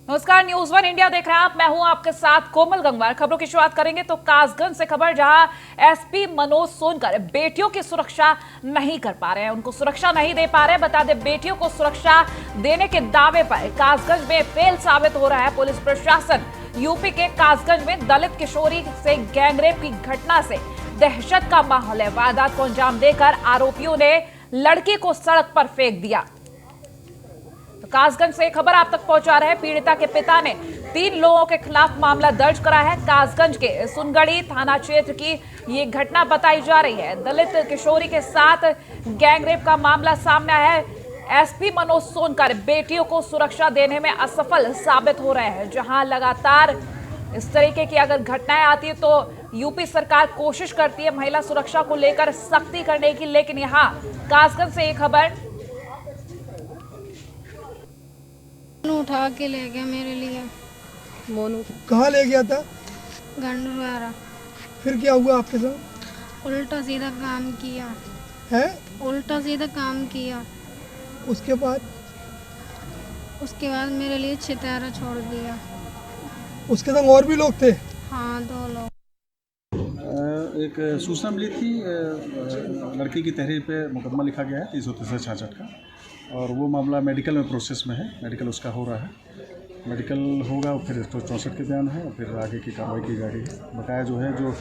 नमस्कार, news one India देख रहे हैं आप। मैं हूं आपके साथ कोमल गंगवार। खबरों की शुरुआत करेंगे तो कासगंज से खबर, जहां एसपी मनोज सोनकर बेटियों की सुरक्षा नहीं कर पा रहे हैं, उनको सुरक्षा नहीं दे पा रहे हैं। बता दें, बेटियों को सुरक्षा देने के दावे पर कासगंज में फेल साबित हो रहा है पुलिस प्रशासन। यूपी के कासगंज में दलित किशोरी से गैंगरेप की घटना से दहशत का माहौल है। वारदात को अंजाम देकर आरोपियों ने लड़की को सड़क पर फेंक दिया। तो कासगंज से खबर आप तक पहुंचा रहे हैं। पीड़िता के पिता ने 3 लोगों के खिलाफ मामला दर्ज करा है। कासगंज के सुनगढ़ी थाना क्षेत्र की ये घटना बताई जा रही है। दलित किशोरी के साथ गैंगरेप का मामला सामने आया है। एसपी मनोज सोनकर बेटियों को सुरक्षा देने में असफल साबित हो रहे हैं। जहां लगातार इस तरीके की अगर घटनाएं आती है तो यूपी सरकार कोशिश करती है महिला सुरक्षा को लेकर सख्ती करने की, लेकिन यहाँ कासगंज से एक खबर। उठा के ले गया मेरे लिए। मोनू कहाँ ले गया था? गंडवारा। फिर क्या हुआ आपके साथ? उल्टा सीधा काम किया है। उल्टा सीधा काम किया। उसके बाद उसके बाद मेरे लिए छितारा छोड़ दिया। उसके संग और भी लोग थे? हाँ, 2 लोग। एक सूचना मिली थी, लड़की की तहरीर पे मुकदमा लिखा गया है 363-66 का, और वो मामला मेडिकल में प्रोसेस में है। मेडिकल उसका हो रहा है, मेडिकल होगा और फिर 164 के बयान है और फिर आगे की कार्रवाई की जा रही है। बकाया जो है जो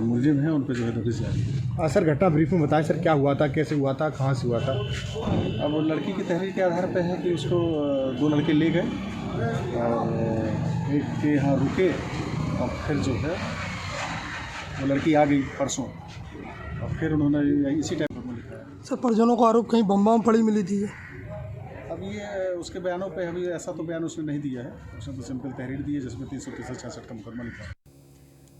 मुलजिम है उन पर जो है नोटिस जारी है। सर, घटना ब्रीफ में बताएं सर, क्या हुआ था, कैसे हुआ था, कहाँ से हुआ था? अब लड़की की तहरीर के आधार पर है कि उसको 2 लड़के ले गए और एक के यहाँ रुके और फिर जो है वो लड़की आ गई परसों, और फिर उन्होंने इसी टाइप में लिखा है। सब परिजनों को आरोप कहीं बम बम पड़ी मिली थी। अब ये उसके बयानों पे अभी ऐसा तो बयान उसने नहीं दिया है, उसने तो सिंपल तहरीर दी है जिसमें 363-66 का मुकदमा लिखा है।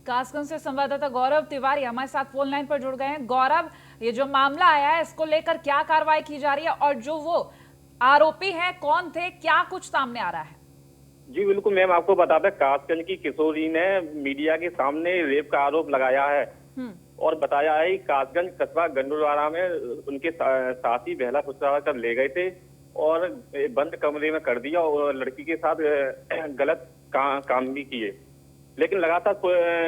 कासगंज से संवाददाता गौरव तिवारी हमारे साथ फोन लाइन पर जुड़ गए हैं। गौरव, ये जो मामला आया है इसको लेकर क्या कार्रवाई की जा रही है, और जो वो आरोपी हैं कौन थे, क्या कुछ सामने आ रहा है? जी बिल्कुल मैम, आपको बता दें कासगंज की किशोरी ने मीडिया के सामने रेप का आरोप लगाया है और बताया है कि कासगंज कस्बा गंडोलवाड़ा में उनके साथी बहला फुसला कर ले गए थे और बंद कमरे में कर दिया और लड़की के साथ गलत काम भी किए। लेकिन लगातार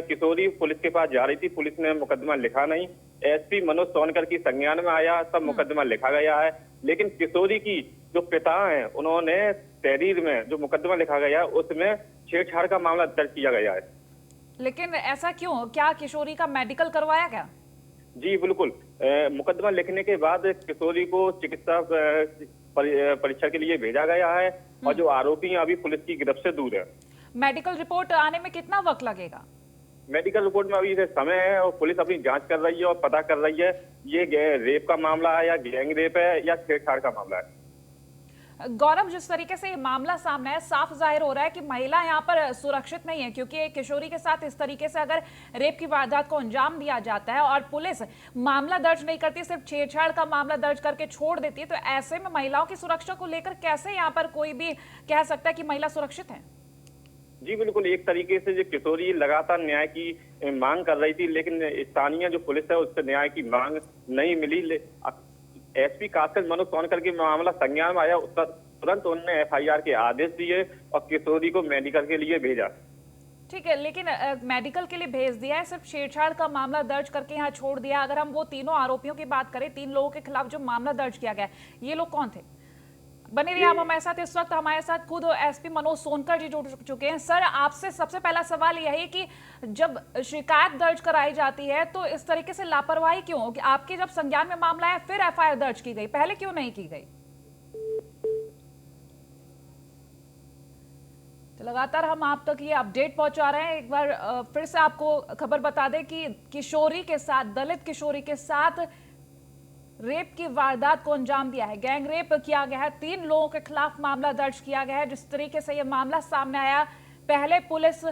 किशोरी पुलिस के पास जा रही थी, पुलिस ने मुकदमा लिखा नहीं। एसपी मनोज सोनकर की संज्ञान में आया, सब मुकदमा लिखा गया है, लेकिन किशोरी की जो पिता हैं उन्होंने तहरीर में जो मुकदमा लिखा गया है उसमें छेड़छाड़ का मामला दर्ज किया गया है। लेकिन ऐसा क्यों? क्या किशोरी का मेडिकल करवाया गया? जी बिल्कुल, मुकदमा लिखने के बाद किशोरी को चिकित्सा परीक्षा के लिए भेजा गया है और जो आरोपी हैं अभी पुलिस की गिरफ्त से दूर है। मेडिकल रिपोर्ट आने में कितना वक्त लगेगा? मेडिकल रिपोर्ट में अभी समय है और पुलिस अपनी जांच कर रही है और पता कर रही है ये रेप का मामला है या गैंग रेप है या छेड़छाड़ का मामला है। गौरव, जिस तरीके से ये मामला सामने है, साफ जाहिर हो रहा है कि महिला यहाँ पर सुरक्षित नहीं है, क्योंकि एक किशोरी के साथ इस तरीके से अगर रेप की वारदात को अंजाम दिया जाता है और पुलिस मामला दर्ज नहीं करती, सिर्फ छेड़छाड़ का मामला दर्ज करके छोड़ देती है, तो ऐसे में महिलाओं की सुरक्षा को लेकर कैसे यहाँ पर कोई भी कह सकता है कि महिला सुरक्षित है? जी बिल्कुल, एक तरीके से जो किशोरी लगातार न्याय की मांग कर रही थी, लेकिन स्थानीय जो पुलिस है उससे न्याय की मांग नहीं मिली। एसपी कासगंज मनोज सोनकर के मामला संज्ञान में आया, तुरंत उन्होंने एफआईआर के आदेश दिए और किशोरी को मेडिकल के लिए भेजा। ठीक है, लेकिन मेडिकल के लिए भेज दिया है, सिर्फ छेड़छाड़ का मामला दर्ज करके यहाँ छोड़ दिया। अगर हम वो तीनों आरोपियों की बात करें, 3 लोगों के खिलाफ जो मामला दर्ज किया गया, ये लोग कौन थे? बने रहिए आप हमारे साथ। इस वक्त हमारे साथ खुद एसपी मनोज सोनकर जी जुड़ चुके हैं। सर, आपसे सबसे पहला सवाल यह है कि जब शिकायत दर्ज कराई जाती है तो इस तरीके से लापरवाही क्यों? कि आपके जब संज्ञान में मामला है फिर एफआईआर दर्ज की गई, पहले क्यों नहीं की गई? तो लगातार हम आप तक ये अपडेट पहुंचा रहे हैं। एक बार फिर से आपको खबर बता दें कि किशोरी के साथ, दलित किशोरी के साथ रेप की वारदात को अंजाम दिया है, गैंग रेप किया गया है। 3 लोगों के खिलाफ मामला दर्ज किया गया है। जिस तरीके से यह मामला सामने आया, पहले पुलिस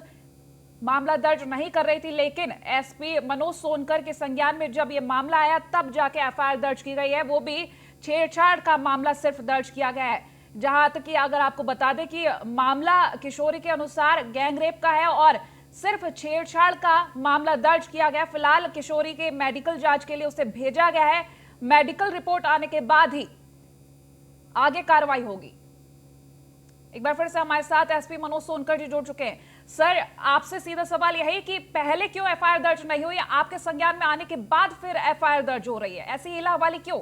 मामला दर्ज नहीं कर रही थी, लेकिन एसपी मनोज सोनकर के संज्ञान में जब यह मामला आया तब जाके एफआईआर दर्ज की गई है, वो भी छेड़छाड़ का मामला सिर्फ दर्ज किया गया है। जहां तक कि अगर आपको बता दें कि मामला किशोरी के अनुसार गैंग रेप का है और सिर्फ छेड़छाड़ का मामला दर्ज किया गया। फिलहाल किशोरी के मेडिकल जांच के लिए उसे भेजा गया है। मेडिकल रिपोर्ट आने के बाद ही आगे कार्रवाई होगी। एक बार फिर से हमारे साथ एसपी मनोज सोनकर जी जुड़ चुके हैं। सर, आपसे सीधा सवाल यही कि पहले क्यों एफआईआर दर्ज नहीं हुई, आपके संज्ञान में आने के बाद फिर एफआईआर दर्ज हो रही है, ऐसी हिला हवाली क्यों?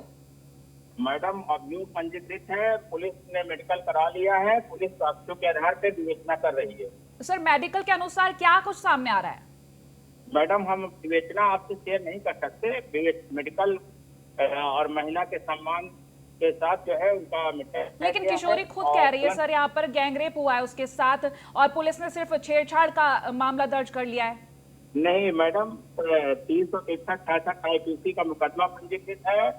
मैडम, अभियोग पंजीकृत है, पुलिस ने मेडिकल करा लिया है, पुलिस साक्ष्यों के आधार पर विवेचना कर रही है। सर, मेडिकल के अनुसार क्या कुछ सामने आ रहा है? मैडम, हम विवेचना आपसे शेयर नहीं कर सकते। मेडिकल और महिला के सम्मान के साथ जो है उनका लेकिन किशोरी खुद कह रही है सर यहाँ पर गैंगरेप हुआ है उसके साथ, और पुलिस ने सिर्फ छेड़छाड़ का मामला दर्ज कर लिया है। नहीं मैडम, 363 IPC का मुकदमा पंजीकृत है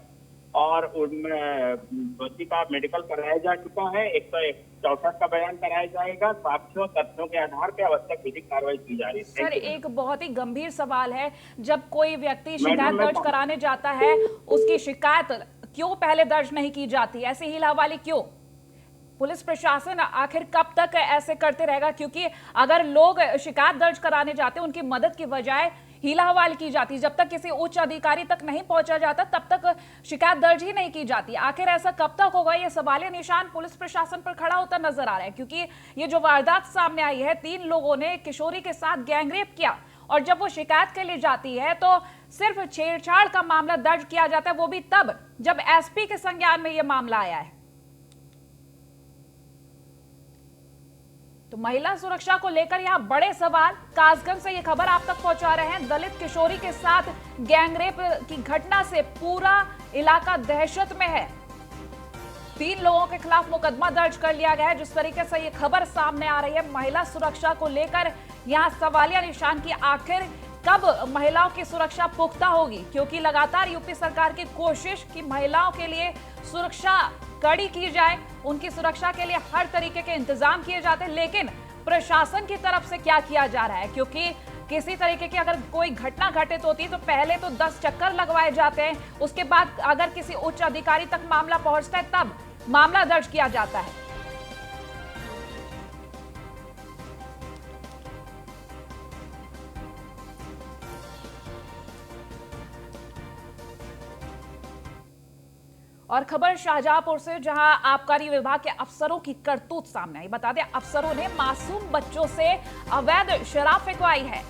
और उनमें दोषी का मेडिकल कराया जा चुका है। 164 का बयान कराया जाएगा। साक्ष्यों तथ्यों के आधार पर आवश्यक विधिक कार्रवाई की जा रही है। सर, एक बहुत ही गंभीर सवाल है, जब कोई व्यक्ति शिकायत दर्ज कराने जाता है, उसकी शिकायत क्यों पहले दर्ज नहीं की जाती, ऐसी हीला हवाली क्यों? पुलिस प्रशासन आखिर कब तक ऐसे करते रहेगा? क्योंकि अगर लोग शिकायत दर्ज कराने जाते हैं, उनकी मदद की बजाय हीला हवाली की जाती, जब तक किसी उच्च अधिकारी तक नहीं पहुंचा जाता तब तक शिकायत दर्ज ही नहीं की जाती। आखिर ऐसा कब तक होगा? ये सवालिया निशान पुलिस प्रशासन पर खड़ा होता नजर आ रहा है, क्योंकि ये जो वारदात सामने आई है, 3 लोगों ने किशोरी के साथ गैंगरेप किया, और जब वो शिकायत के लिए जाती है तो सिर्फ छेड़छाड़ का मामला दर्ज किया जाता है, वो भी तब जब एसपी के संज्ञान में यह मामला आया है। तो महिला सुरक्षा को लेकर यहां बड़े सवाल। कासगंज से यह खबर आप तक पहुंचा रहे हैं। दलित किशोरी के साथ गैंगरेप की घटना से पूरा इलाका दहशत में है। 3 लोगों के खिलाफ मुकदमा दर्ज कर लिया गया है। जिस तरीके से ये खबर सामने आ रही है, महिला सुरक्षा को लेकर यहां सवालिया निशान की आखिर कब महिलाओं की सुरक्षा पुख्ता होगी, क्योंकि लगातार यूपी सरकार की कोशिश कि महिलाओं के लिए सुरक्षा कड़ी की जाए, उनकी सुरक्षा के लिए हर तरीके के इंतजाम किए जाते हैं, लेकिन प्रशासन की तरफ से क्या किया जा रहा है? क्योंकि किसी तरीके की अगर कोई घटना घटित होती है तो पहले तो 10 चक्कर लगवाए जाते हैं, उसके बाद अगर किसी उच्च अधिकारी तक मामला पहुंचता है तब मामला दर्ज किया जाता है। और खबर शाहजहांपुर से, जहां आबकारी विभाग के अफसरों की करतूत सामने आई। बता दें, अफसरों ने मासूम बच्चों से अवैध शराब फेंकवाई है।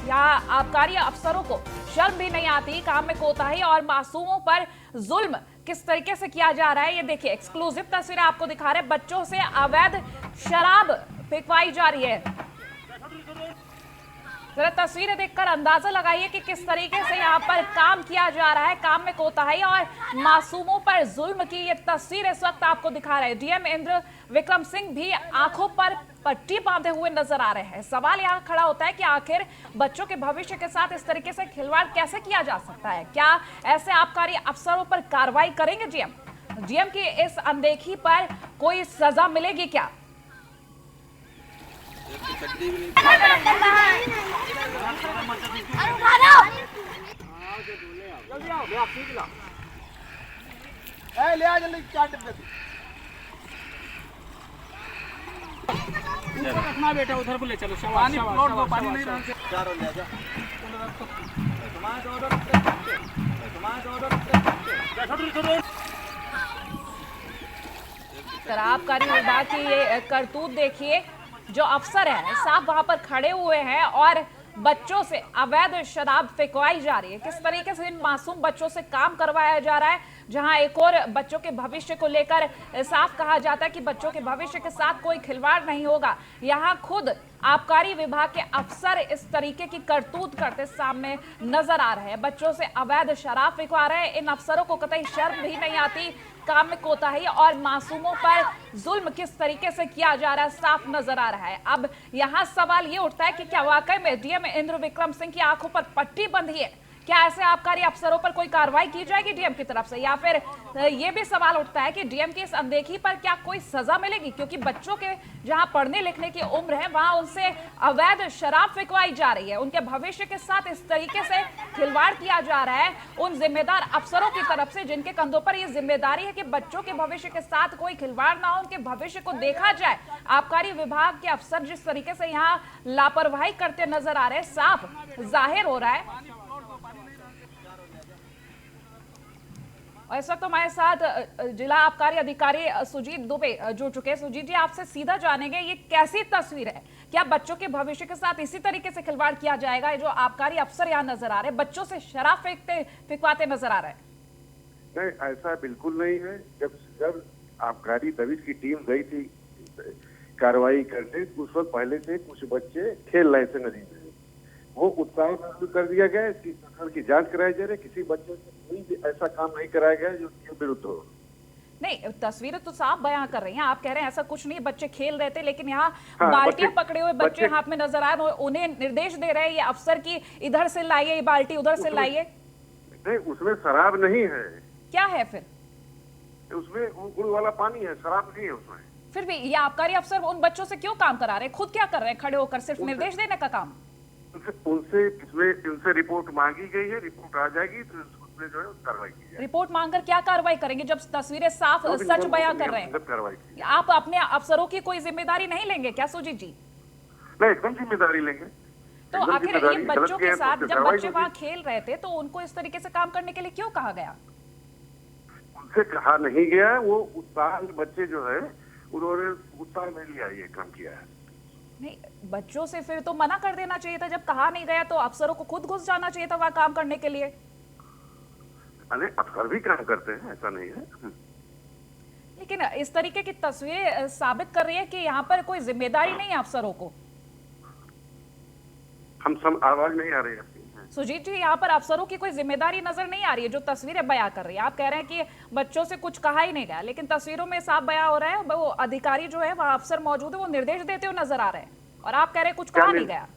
यहाँ आबकारी अफसरों को शर्म भी नहीं आती, काम में कोताही और मासूमों पर जुल्म किस तरीके से किया जा रहा है, ये देखिए। एक्सक्लूसिव तस्वीरें आपको दिखा रहे हैं। बच्चों से अवैध शराब फेंकवाई जा रही है। जरा तस्वीरें देखकर अंदाजा लगाइए कि किस तरीके से यहाँ पर काम किया जा रहा है, काम में कोताही और मासूमों पर जुल्म की ये तस्वीर इस वक्त आपको दिखा रहे हैं। डीएम इंद्र विक्रम सिंह भी आंखों पर पट्टी बांधे हुए नजर आ रहे हैं। सवाल यहाँ खड़ा होता है कि आखिर बच्चों के भविष्य के साथ इस तरीके से खिलवाड़ कैसे किया जा सकता है? क्या ऐसे आबकारी अफसरों पर कार्रवाई करेंगे डीएम? डीएम की इस अनदेखी पर कोई सजा मिलेगी क्या? रखना बेटा, उधर को ले चलो। पानी प्लॉट को पानी नहीं रहने आबकारी विभाग की ये करतूत देखिए। जो अफसर हैं साहब वहां पर खड़े हुए हैं और बच्चों से अवैध शराब फेंकवाई जा रही है। किस तरीके से इन मासूम बच्चों से काम करवाया जा रहा है, जहां एक और बच्चों के भविष्य को लेकर साफ कहा जाता है कि बच्चों के भविष्य के साथ कोई खिलवाड़ नहीं होगा। यहां खुद आबकारी विभाग के अफसर इस तरीके की करतूत करते सामने नजर आ रहे हैं। बच्चों से अवैध शराब फेंकवा रहे हैं। इन अफसरों को कतई शर्म भी नहीं आती। काम में कोताही और मासूमों पर जुल्म किस तरीके से किया जा रहा है साफ नजर आ रहा है। अब यहाँ सवाल ये उठता है कि क्या वाकई में डीएम इंद्र विक्रम सिंह की आंखों पर पट्टी बंधी है? क्या ऐसे आबकारी अफसरों पर कोई कार्रवाई की जाएगी डीएम की तरफ से, या फिर ये भी सवाल उठता है कि डीएम की इस अनदेखी पर क्या कोई सजा मिलेगी? क्योंकि बच्चों के जहां पढ़ने लिखने की उम्र है वहां उनसे अवैध शराब फेंकवाई जा रही है, उनके भविष्य के साथ इस तरीके से खिलवाड़ किया जा रहा है उन जिम्मेदार अफसरों की तरफ से, जिनके कंधों पर यह जिम्मेदारी है कि बच्चों के भविष्य के साथ कोई खिलवाड़ ना हो, उनके भविष्य को देखा जाए। आबकारी विभाग के अफसर जिस तरीके से यहाँ लापरवाही करते नजर आ रहे हैं, साफ जाहिर हो रहा है और इस वक्त हमारे साथ जिला आबकारी अधिकारी सुजीत दुबे जुड़ चुके हैं। सुजीत जी, आपसे सीधा जानेंगे, ये कैसी तस्वीर है? क्या बच्चों के भविष्य के साथ इसी तरीके से खिलवाड़ किया जाएगा? ये जो आबकारी अफसर यहाँ नजर आ रहे हैं, बच्चों से शराब फेंकवाते नजर आ रहे हैं। नहीं, ऐसा बिल्कुल नहीं है। जब आबकारी दबिश की टीम गई थी कार्रवाई करने, उस वक्त पहले से कुछ बच्चे खेल रहे थे नदी में, वो उत्साह महसूस कर दिया गया। इसकी की जांच कराई जा रही है। किसी बच्चे से कोई भी ऐसा काम नहीं कराया गया जो नियम विरुद्ध हो। नहीं, तस्वीरें तो साफ बयां कर रही हैं। आप कह रहे हैं ऐसा कुछ नहीं, बच्चे खेल रहे थे, लेकिन यहाँ बाल्टियां पकड़े हुए बच्चे हाथ में नजर आए, उन्हें निर्देश दे रहे हैं ये अफसर की इधर से लाइए, ये बाल्टी उधर से लाइए। नहीं, उसमें शराब नहीं है। क्या है फिर? उसमें गुड़ वाला पानी है, शराब नहीं है उसमें। फिर भी ये आबकारी अफसर उन बच्चों से क्यों काम करा रहे हैं? खुद क्या कर रहे हैं खड़े होकर? सिर्फ निर्देश देने का काम? उनसे रिपोर्ट मांगी गई है, रिपोर्ट आ जाएगी तो उसमें जो है कार्रवाई की जाएगी। रिपोर्ट मांगकर क्या कार्रवाई करेंगे जब तस्वीरें साफ सच बयां कर रहे हैं? आप अपने अफसरों की कोई जिम्मेदारी नहीं लेंगे क्या सुजीत जी? नहीं, एकदम जिम्मेदारी लेंगे। तो आखिर ये बच्चों के साथ जब बच्चे वहाँ खेल रहे थे तो उनको इस तरीके से काम करने के लिए क्यों कहा गया? उनसे कहा नहीं गया। वो उत्साह बच्चे जो है उन्होंने उत्साह में लिया, ये काम किया है। नहीं, बच्चों से फिर तो मना कर देना चाहिए था। जब कहा नहीं गया तो अफसरों को खुद घुस जाना चाहिए था वहाँ काम करने के लिए। अरे अफसर भी काम करते हैं, ऐसा नहीं है। लेकिन इस तरीके की तस्वीरें साबित कर रही है कि यहाँ पर कोई जिम्मेदारी नहीं है अफसरों को। हम सब आवाज नहीं आ रही है सुजीत जी, यहाँ पर अफसरों की कोई जिम्मेदारी नजर नहीं आ रही है जो तस्वीरें बयां कर रही है। आप कह रहे हैं कि बच्चों से कुछ कहा ही नहीं गया, लेकिन तस्वीरों में साफ बयां हो रहा है। वो अधिकारी जो है, वहाँ अफसर मौजूद है, वो निर्देश देते हुए नजर आ रहे हैं और आप कह रहे हैं कुछ कहा नहीं गया।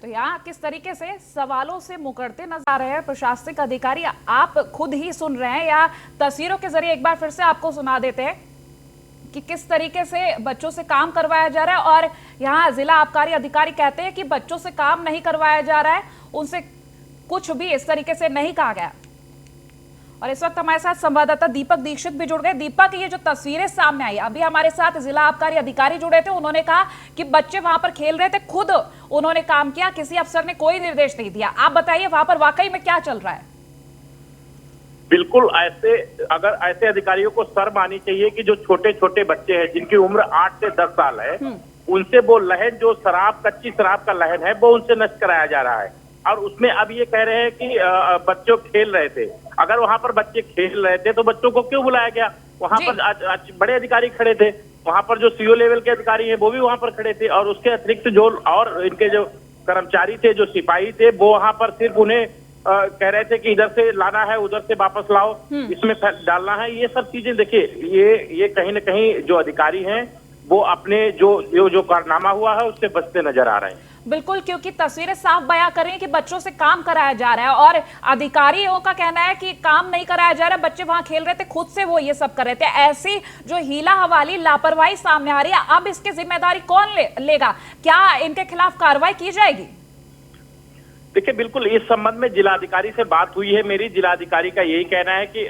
तो यहाँ किस तरीके से सवालों से मुकरते नजर आ रहे हैं प्रशासनिक अधिकारी। आप खुद ही सुन रहे हैं या तस्वीरों के जरिए एक बार फिर से आपको सुना देते हैं कि किस तरीके से बच्चों से काम करवाया जा रहा है। और यहाँ जिला आबकारी अधिकारी कहते हैं कि बच्चों से काम नहीं करवाया जा रहा है, उनसे कुछ भी इस तरीके से नहीं कहा गया। और इस वक्त हमारे साथ संवाददाता दीपक दीक्षित भी जुड़ गए। दीपक, ये जो तस्वीरें सामने आई, अभी हमारे साथ जिला आबकारी अधिकारी जुड़े थे, उन्होंने कहा कि बच्चे वहां पर खेल रहे थे, खुद उन्होंने काम किया, किसी अफसर ने कोई निर्देश नहीं दिया। आप बताइए वहां पर वाकई में क्या चल रहा है? बिल्कुल ऐसे अधिकारियों को शर्म आनी चाहिए कि जो छोटे छोटे बच्चे हैं जिनकी उम्र 8 से 10 साल है, उनसे वो लहन जो कच्ची शराब का लहन है वो उनसे नष्ट कराया जा रहा है। और उसमें अब ये कह रहे हैं कि बच्चों खेल रहे थे। अगर वहां पर बच्चे खेल रहे थे तो बच्चों को क्यों बुलाया गया? वहां पर बड़े अधिकारी खड़े थे, वहां पर जो सीओ लेवल के अधिकारी हैं वो भी वहां पर खड़े थे, और उसके अतिरिक्त जो और इनके जो कर्मचारी थे, जो सिपाही थे, वो वहां पर सिर्फ उन्हें कह रहे थे कि इधर से लाना है, उधर से वापस लाओ, इसमें डालना है। ये सब चीजें देखिए, ये कहीं ना कहीं जो अधिकारी हैं वो अपने जो कारनामा हुआ है उससे बचते नजर आ रहे हैं। बिल्कुल, क्योंकि तस्वीरें साफ बयां कर रही हैं कि बच्चों से काम कराया जा रहा है और अधिकारियों का कहना है कि काम नहीं कराया जा रहा है, बच्चे वहां खेल रहे थे, खुद से वो ये सब कर रहे थे। ऐसी जो हीला हवाली लापरवाही सामने आ रही है, अब इसकी जिम्मेदारी कौन लेगा? क्या इनके खिलाफ कार्रवाई की जाएगी? देखिए, बिल्कुल इस संबंध में जिलाधिकारी से बात हुई है मेरी। जिलाधिकारी का यही कहना है कि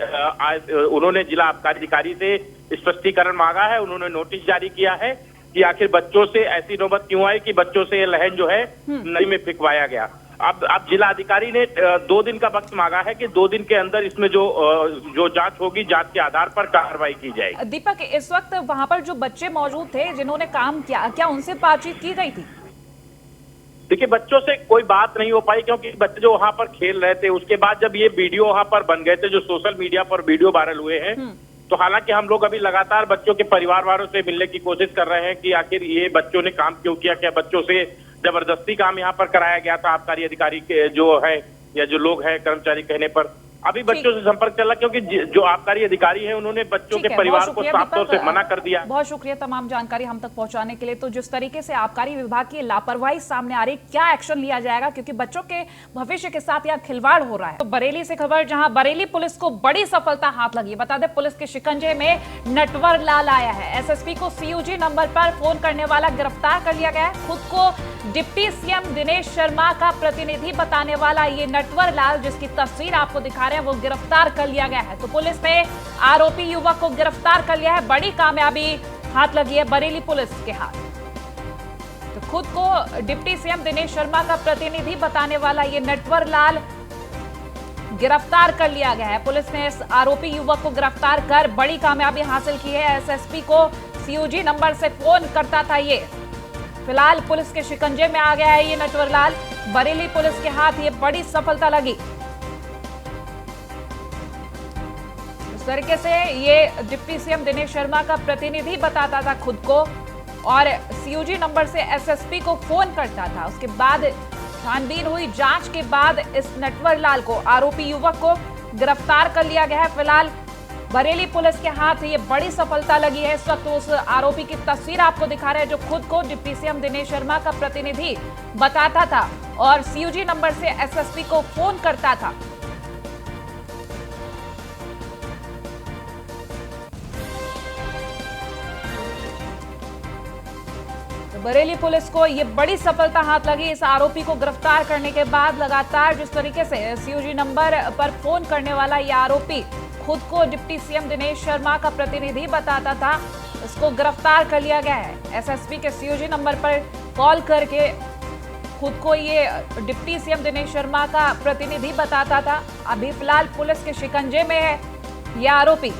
उन्होंने जिला आबकारी अधिकारी से स्पष्टीकरण मांगा है, उन्होंने नोटिस जारी किया है कि आखिर बच्चों से ऐसी नौबत क्यों आई कि बच्चों से ये लहन जो है नदी में फेंकवाया गया। अब जिला अधिकारी ने 2 दिन का वक्त मांगा है कि 2 दिन के अंदर इसमें जो जांच होगी, जांच के आधार पर कार्रवाई की जाएगी। दीपक, इस वक्त वहां पर जो बच्चे मौजूद थे जिन्होंने काम किया, क्या उनसे बातचीत की गई थी? देखिए, बच्चों से कोई बात नहीं हो पाई क्योंकि बच्चे जो वहां पर खेल रहे थे, उसके बाद जब ये वीडियो वहां पर बन गए थे, जो सोशल मीडिया पर वीडियो वायरल हुए हैं, तो हालांकि हम लोग अभी लगातार बच्चों के परिवार वालों से मिलने की कोशिश कर रहे हैं कि आखिर ये बच्चों ने काम क्यों किया, क्या बच्चों से जबरदस्ती काम यहाँ पर कराया गया था आबकारी अधिकारी के जो है या जो लोग हैं कर्मचारी कहने पर। अभी बच्चों से संपर्क चला क्योंकि जो आबकारी अधिकारी हैं उन्होंने बच्चों के परिवार को साफ तौर से मना कर दिया। बहुत शुक्रिया तमाम जानकारी हम तक पहुंचाने के लिए। तो जिस तरीके से आबकारी विभाग की लापरवाही सामने आ रही, क्या एक्शन लिया जाएगा, क्योंकि बच्चों के भविष्य के साथ यहाँ खिलवाड़ हो रहा है। तो बरेली से खबर, जहां बरेली पुलिस को बड़ी सफलता हाथ लगी। बता दें, पुलिस के शिकंजे में नटवर लाल आया है। एसएसपी को सीयूजी नंबर पर फोन करने वाला गिरफ्तार कर लिया गया है। खुद को डिप्टी सीएम दिनेश शर्मा का प्रतिनिधि बताने वाला ये नटवर लाल, जिसकी तस्वीर आपको दिखा रहे हैं, वो गिरफ्तार कर लिया गया है। तो पुलिस ने आरोपी युवक को गिरफ्तार कर लिया है। बड़ी कामयाबी हाथ लगी है बरेली पुलिस के हाथ। तो खुद को डिप्टी सीएम दिनेश शर्मा का प्रतिनिधि बताने वाला ये नटवर लाल गिरफ्तार कर लिया गया है। पुलिस ने इस आरोपी युवक को गिरफ्तार कर बड़ी कामयाबी हासिल की है। एसएसपी को सीयूजी नंबर से फोन करता था ये। फिलहाल पुलिस के शिकंजे में आ गया है ये नटवरलाल। बरेली पुलिस के हाथ ये बड़ी सफलता लगी। इस तरीके से ये डिप्टी सीएम दिनेश शर्मा का प्रतिनिधि बताता था खुद को और सीयूजी नंबर से एसएसपी को फोन करता था। उसके बाद छानबीन हुई, जांच के बाद इस नटवरलाल को, आरोपी युवक को गिरफ्तार कर लिया गया है। फिलहाल बरेली पुलिस के हाथ ये बड़ी सफलता लगी है। इस वक्त उस आरोपी की तस्वीर आपको दिखा रहे हैं जो खुद को डिप्टी सीएम दिनेश शर्मा का प्रतिनिधि बताता था और सीयूजी नंबर से एसएसपी को फोन करता था। बरेली पुलिस को ये बड़ी सफलता हाथ लगी इस आरोपी को गिरफ्तार करने के बाद। लगातार जिस तरीके से सीयूजी नंबर पर फोन करने वाला ये आरोपी खुद को डिप्टी सीएम दिनेश शर्मा का प्रतिनिधि बताता था, इसको गिरफ्तार कर लिया गया है। एसएसपी के सीयूजी नंबर पर कॉल करके खुद को ये डिप्टी सीएम दिनेश शर्मा का प्रतिनिधि बताता था। अभी फिलहाल पुलिस के शिकंजे में है ये आरोपी।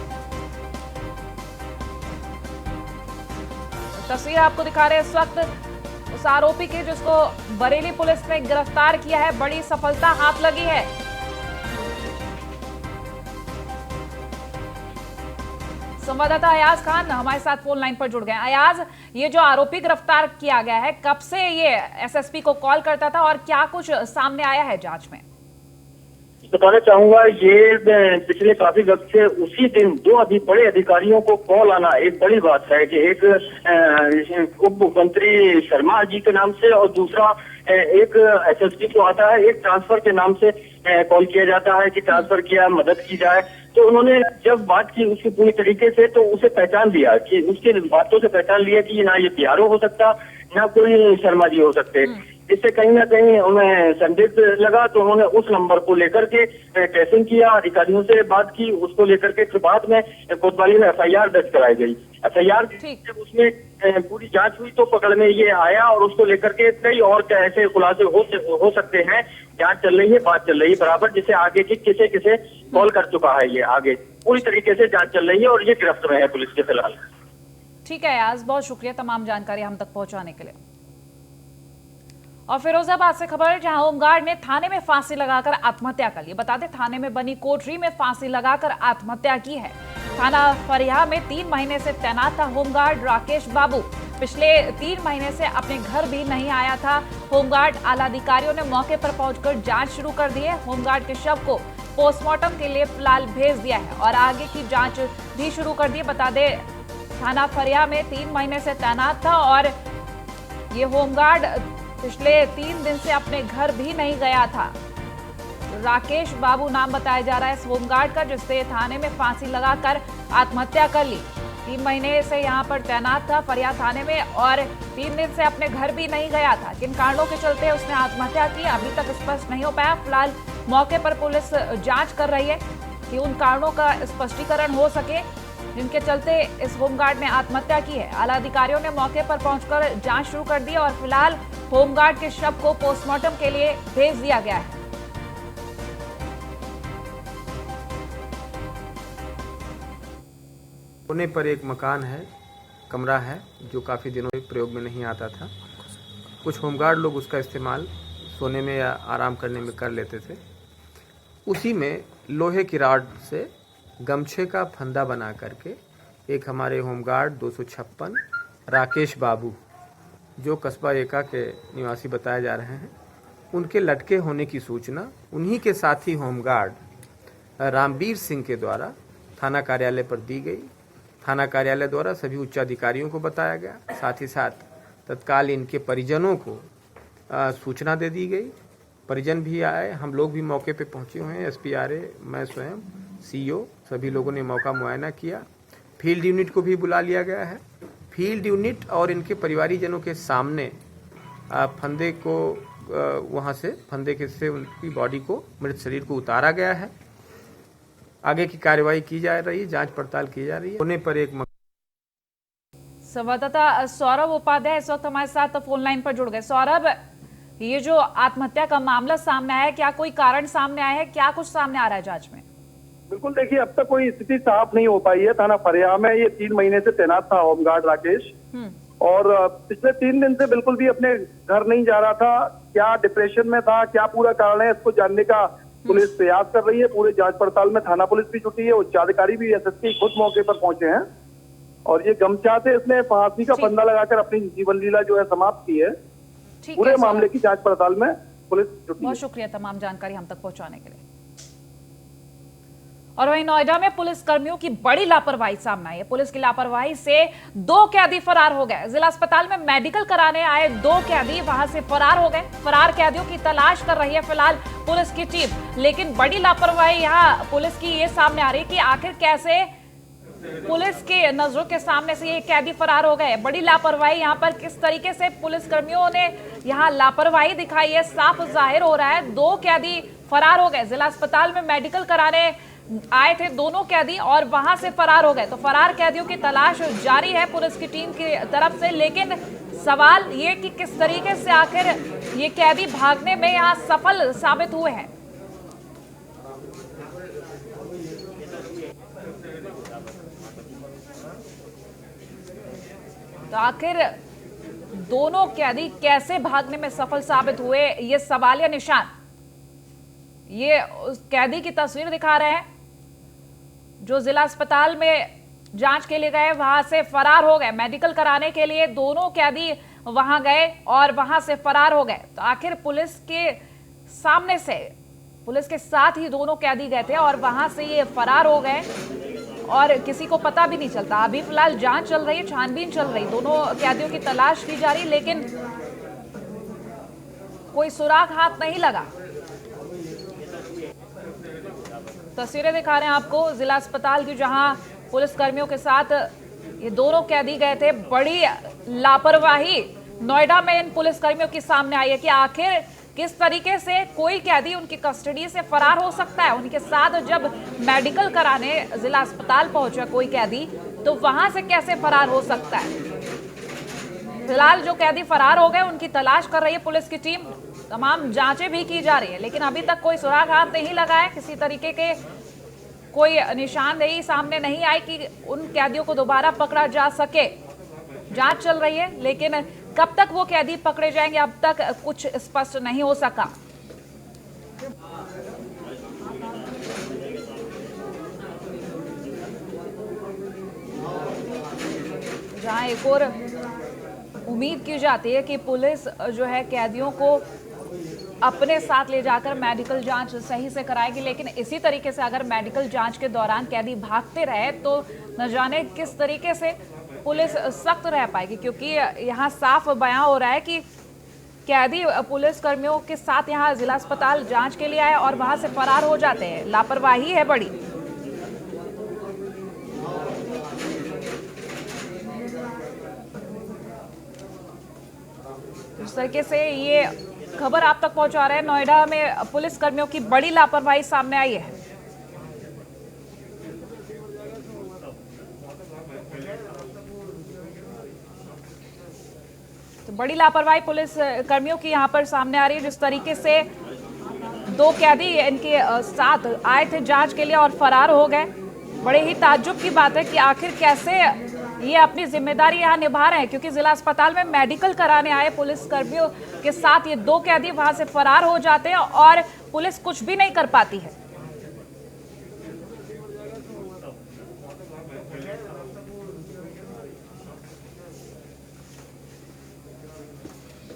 तस्वीर आपको दिखा रहे हैं इस वक्त उस आरोपी की जिसको बरेली पुलिस ने गिरफ्तार किया है। बड़ी सफलता हाथ लगी है। संवाददाता अयाज खान हमारे साथ फोन लाइन पर जुड़ गए। अयाज, ये जो आरोपी गिरफ्तार किया गया है, कब से ये एसएसपी को कॉल करता था और क्या कुछ सामने आया है जांच में? बताना चाहूंगा, ये पिछले काफी वक्त से उसी दिन दो बड़े अधिकारियों को कॉल आना एक बड़ी बात है कि एक उप मुख्यमंत्री शर्मा जी के नाम से और दूसरा एक एसएसपी को आता है। एक ट्रांसफर के नाम से कॉल किया जाता है कि ट्रांसफर किया, मदद की जाए। तो उन्होंने जब बात की उसकी पूरी तरीके से, तो उसे पहचान लिया कि उसके बातों से पहचान लिया कि ना ये पीआरओ हो सकता, ना कोई शर्मा जी हो सकते। इससे कहीं ना कहीं उन्हें संदिग्ध लगा, तो उन्होंने उस नंबर को लेकर के ट्रेसिंग किया, अधिकारियों से बात की, उसको लेकर के फिर बाद में कोतवाली में एफआईआर दर्ज कराई गई। एफआईआर जब उसमें पूरी जांच हुई तो पकड़ में ये आया और उसको लेकर के कई और ऐसे खुलासे हो सकते हैं। जांच चल रही है, बात चल रही है बराबर, जिसे आगे की किसे किसे कॉल कर चुका है, ये आगे पूरी तरीके से जांच चल रही है और ये गिरफ्त में है पुलिस के फिलहाल। ठीक है याज, बहुत शुक्रिया तमाम जानकारी हम तक पहुंचाने के लिए। और फिरोजाबाद से खबर, जहां होमगार्ड ने थाने में फांसी लगाकर आत्महत्या कर ली। बता दें, थाने में बनी कोठरी में फांसी लगाकर आत्महत्या की है। थाना फरिया में 3 महीने से तैनात था होमगार्ड राकेश बाबू। पिछले 3 महीने से अपने घर भी नहीं आया था होमगार्ड। आला अधिकारियों ने मौके पर पहुंचकर जांच शुरू कर दी है। होमगार्ड के शव को पोस्टमार्टम के लिए फिलहाल भेज दिया है और आगे की जांच भी शुरू कर दी है। बता दें, थाना फरिया में 3 महीने से तैनात था और ये होमगार्ड पिछले 3 दिन से अपने घर भी नहीं गया था। राकेश बाबू नाम बताया जा रहा है इस होमगार्ड का, जिससे थाने में फांसी लगाकर आत्महत्या कर ली। 3 महीने से यहाँ पर तैनात था फरिया थाने में और 3 दिन से अपने घर भी नहीं गया था। किन कारणों के चलते उसने आत्महत्या की अभी तक स्पष्ट नहीं हो पाया। फिलहाल मौके पर पुलिस जांच कर रही है कि उन कारणों का स्पष्टीकरण हो सके जिनके चलते इस होमगार्ड ने आत्महत्या की है। आला अधिकारियों ने मौके पर पहुंचकर जांच शुरू कर दी और फिलहाल होमगार्ड के शव को पोस्टमार्टम के लिए भेज दिया गया है। कोने पर एक मकान है, कमरा है, जो काफ़ी दिनों से प्रयोग में नहीं आता था। कुछ होमगार्ड लोग उसका इस्तेमाल सोने में या आराम करने में कर लेते थे। उसी में लोहे की रॉड से गमछे का फंदा बना करके एक हमारे होमगार्ड 256 राकेश बाबू, जो कस्बा एका के निवासी बताए जा रहे हैं, उनके लटके होने की सूचना उन्हीं के साथी होमगार्ड रामवीर सिंह के द्वारा थाना कार्यालय पर दी गई। थाना कार्यालय द्वारा सभी उच्चाधिकारियों को बताया गया, साथ ही साथ तत्काल इनके परिजनों को सूचना दे दी गई। परिजन भी आए, हम लोग भी मौके पे पहुंचे हुए हैं। SPRA, मैं स्वयं, CO, सभी लोगों ने मौका मुआयना किया। फील्ड यूनिट को भी बुला लिया गया है। फील्ड यूनिट और इनके परिवारीजनों के सामने फंदे को वहां से फंदे के से उनकी बॉडी को, मृत शरीर को उतारा गया है। आगे की कार्रवाई की जा रही है, जांच पड़ताल की जा रही है। होने पर एक संवाददाता सौरभ उपाध्याय इस वक्त हमारे साथ फोन लाइन पर जुड़ गए। सौरभ, ये जो आत्महत्या का मामला सामने आया है, क्या कोई कारण सामने आया है, क्या कुछ सामने आ रहा है जांच में? बिल्कुल, देखिए अब तक कोई स्थिति साफ नहीं हो पाई है। थाना फरिया में ये 3 महीने से तैनात था होमगार्ड राकेश, और पिछले 3 दिन से बिल्कुल भी अपने घर नहीं जा रहा था। क्या डिप्रेशन में था, क्या पूरा कारण है, इसको जानने का पुलिस प्रयास कर रही है। पूरे जांच पड़ताल में थाना पुलिस भी जुटी है, उच्चाधिकारी भी, एसएसपी खुद मौके पर पहुंचे हैं, और ये गमछा से इसने फांसी का फंदा लगाकर अपनी जीवन लीला जो है समाप्त की है। पूरे मामले की जांच पड़ताल में पुलिस जुटी है। बहुत शुक्रिया तमाम जानकारी हम तक पहुंचाने के लिए। और वहीं नोएडा में पुलिस कर्मियों की बड़ी लापरवाही सामने आई है। पुलिस की लापरवाही से 2 कैदी फरार हो गए। जिला अस्पताल में मेडिकल कराने आए 2 कैदी वहां से फरार हो गए। फरार कैदियों की तलाश कर रही है फिलहाल पुलिस की टीम, लेकिन बड़ी लापरवाही यहाँ पुलिस की ये सामने आ रही है कि आखिर कैसे पुलिस के नजरों के सामने से ये कैदी फरार हो गए। बड़ी लापरवाही यहाँ पर किस तरीके से पुलिस कर्मियों ने यहाँ लापरवाही दिखाई है, साफ जाहिर हो रहा है। 2 कैदी फरार हो गए। जिला अस्पताल में मेडिकल कराने आए थे दोनों कैदी और वहां से फरार हो गए। तो फरार कैदियों की तलाश जारी है पुलिस की टीम की तरफ से, लेकिन सवाल ये कि किस तरीके से आखिर ये कैदी भागने में यहाँ सफल साबित हुए हैं। तो आखिर दोनों कैदी कैसे भागने में सफल साबित हुए, ये सवालिया निशान। ये उस कैदी की तस्वीर दिखा रहे हैं जो जिला अस्पताल में जांच के लिए गए, वहां से फरार हो गए। मेडिकल कराने के लिए दोनों कैदी वहां गए और वहां से फरार हो गए। तो आखिर पुलिस के सामने से, पुलिस के साथ ही दोनों कैदी गए थे और वहां से ये फरार हो गए और किसी को पता भी नहीं चलता। अभी फिलहाल जांच चल रही है, छानबीन चल रही, दोनों कैदियों की तलाश की जा रही, लेकिन कोई सुराग हाथ नहीं लगा। तस्वीरें दिखा रहे हैं आपको जिला अस्पताल की, जहां पुलिस कर्मियों के साथ ये दोनों कैदी गए थे। बड़ी लापरवाही नोएडा में इन पुलिस कर्मियों की सामने आई है कि आखिर किस तरीके से कोई कैदी उनकी कस्टडी से फरार हो सकता है। उनके साथ जब मेडिकल कराने जिला अस्पताल पहुंचा कोई कैदी, तो वहां से कैसे फरार हो सकता है। फिलहाल जो कैदी फरार हो गए उनकी तलाश कर रही है पुलिस की टीम। तमाम जांचें भी की जा रही है, लेकिन अभी तक कोई सुराग हाथ नहीं लगा है। किसी तरीके के कोई निशानदेही सामने नहीं आई कि उन कैदियों को दोबारा पकड़ा जा सके। जांच चल रही है, लेकिन कब तक वो कैदी पकड़े जाएंगे अब तक कुछ स्पष्ट नहीं हो सका। जहां एक और उम्मीद की जाती है कि पुलिस जो है कैदियों को अपने साथ ले जाकर मेडिकल जांच सही से कराएगी, लेकिन इसी तरीके से अगर मेडिकल जांच के दौरान कैदी भागते रहे तो न जाने किस तरीके से पुलिस सख्त रह पाएगी। क्योंकि यहाँ साफ बयां हो रहा है कि कैदी पुलिस कर्मियों के साथ यहाँ जिला अस्पताल जांच के लिए आए और वहां से फरार हो जाते हैं। लापरवाही है बड़ी। इस तरीके से ये खबर आप तक पहुंचा रहे हैं। नोएडा में पुलिस कर्मियों की बड़ी लापरवाही सामने आई है। तो बड़ी लापरवाही पुलिस कर्मियों की यहां पर सामने आ रही है। जिस तरीके से 2 कैदी इनके साथ आए थे जांच के लिए और फरार हो गए। बड़े ही ताज्जुब की बात है कि आखिर कैसे ये अपनी जिम्मेदारी यहाँ निभा रहे हैं, क्योंकि जिला अस्पताल में मेडिकल कराने आए पुलिस कर्मियों के साथ ये 2 कैदी वहां से फरार हो जाते हैं और पुलिस कुछ भी नहीं कर पाती है।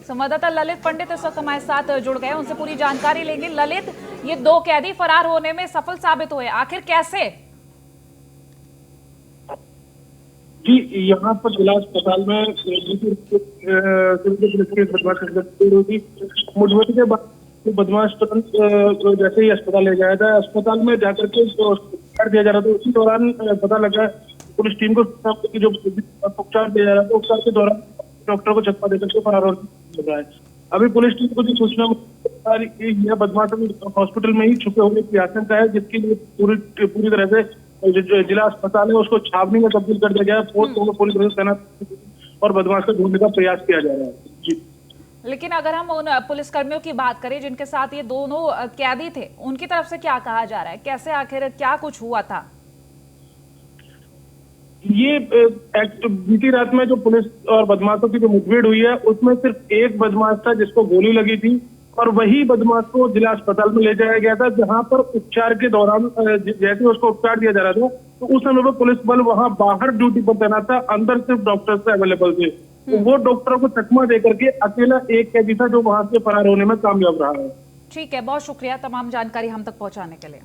संवाददाता ललित पंडित इस वक्त हमारे साथ जुड़ गए, उनसे पूरी जानकारी लेंगे। ललित, ये 2 कैदी फरार होने में सफल साबित हुए, आखिर कैसे? जी, यहाँ पर जिला अस्पताल में मुठभेड़ के बाद बदमाश तुरंत जैसे ही अस्पताल ले जाया था, अस्पताल में जाकर के दिया जा रहा था। उसी दौरान पता लगा पुलिस टीम को जो उपचार दिया जा रहा था, उपचार के दौरान डॉक्टर को चप्पा देकर के फरार हो रहा है। अभी पुलिस टीम को जो सूचना यह बदमाश हॉस्पिटल में ही छुपे होने की आशंका है, जिसके लिए पूरी तरह से जो जिला अस्पताल है उसको छावनी में तब्दील कर दिया गया है। पूरी तरह से तैनात और बदमाश को ढूंढने का प्रयास किया जा रहा है। जी लेकिन अगर हम उन पुलिसकर्मियों की बात करें जिनके साथ ये दोनों कैदी थे, उनकी तरफ से क्या कहा जा रहा है, कैसे आखिर क्या कुछ हुआ था? ये बीती रात में जो पुलिस और बदमाशों की जो मुठभेड़ हुई है उसमें सिर्फ एक बदमाश था जिसको गोली लगी थी और वही बदमाश को जिला अस्पताल में ले जाया गया था, जहां पर उपचार के दौरान जैसे उसको उपचार दिया जा रहा था तो उस समय पर पुलिस बल वहां बाहर ड्यूटी पर तैनात था, अंदर सिर्फ डॉक्टर्स अवेलेबल थे। तो वो डॉक्टरों को चकमा देकर के अकेला एक कैदी था जो वहां से फरार होने में कामयाब रहा है। ठीक है, बहुत शुक्रिया तमाम जानकारी हम तक पहुंचाने के लिए।